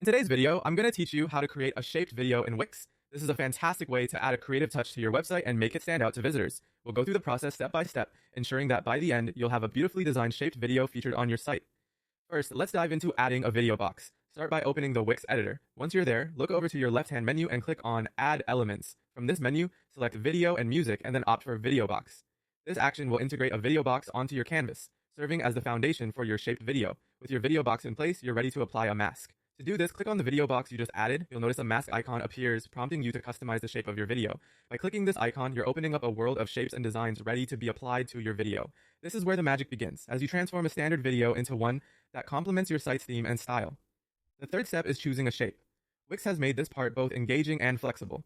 In today's video, I'm going to teach you how to create a shaped video in Wix. This is a fantastic way to add a creative touch to your website and make it stand out to visitors. We'll go through the process step by step, ensuring that by the end, you'll have a beautifully designed shaped video featured on your site. First, let's dive into adding a video box. Start by opening the Wix editor. Once you're there, look over to your left-hand menu and click on Add Elements. From this menu, select Video and Music and then opt for Video Box. This action will integrate a video box onto your canvas, serving as the foundation for your shaped video. With your video box in place, you're ready to apply a mask. To do this, click on the video box you just added. You'll notice a mask icon appears, prompting you to customize the shape of your video. By clicking this icon, you're opening up a world of shapes and designs ready to be applied to your video. This is where the magic begins, as you transform a standard video into one that complements your site's theme and style. The third step is choosing a shape. Wix has made this part both engaging and flexible.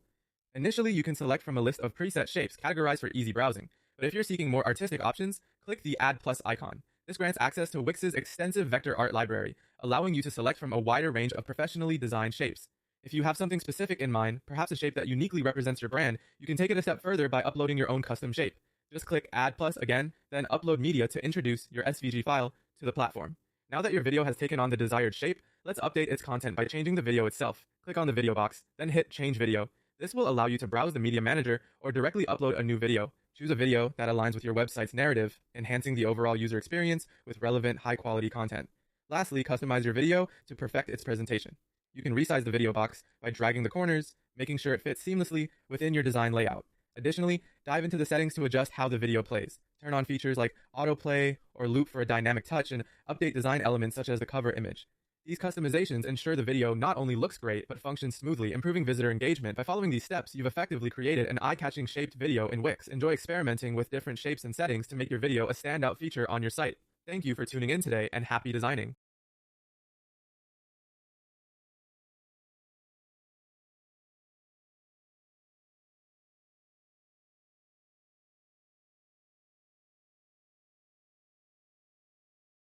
Initially, you can select from a list of preset shapes categorized for easy browsing, but if you're seeking more artistic options, click the Add Plus icon. This grants access to Wix's extensive vector art library, allowing you to select from a wider range of professionally designed shapes. If you have something specific in mind, perhaps a shape that uniquely represents your brand, you can take it a step further by uploading your own custom shape. Just click Add Plus again, then Upload Media to introduce your SVG file to the platform. Now that your video has taken on the desired shape, let's update its content by changing the video itself. Click on the video box, then hit Change Video. This will allow you to browse the media manager or directly upload a new video. Choose a video that aligns with your website's narrative, enhancing the overall user experience with relevant, high-quality content. Lastly, customize your video to perfect its presentation. You can resize the video box by dragging the corners, making sure it fits seamlessly within your design layout. Additionally, dive into the settings to adjust how the video plays. Turn on features like autoplay or loop for a dynamic touch, and update design elements such as the cover image. These customizations ensure the video not only looks great, but functions smoothly, improving visitor engagement. By following these steps, you've effectively created an eye-catching shaped video in Wix. Enjoy experimenting with different shapes and settings to make your video a standout feature on your site. Thank you for tuning in today, and happy designing!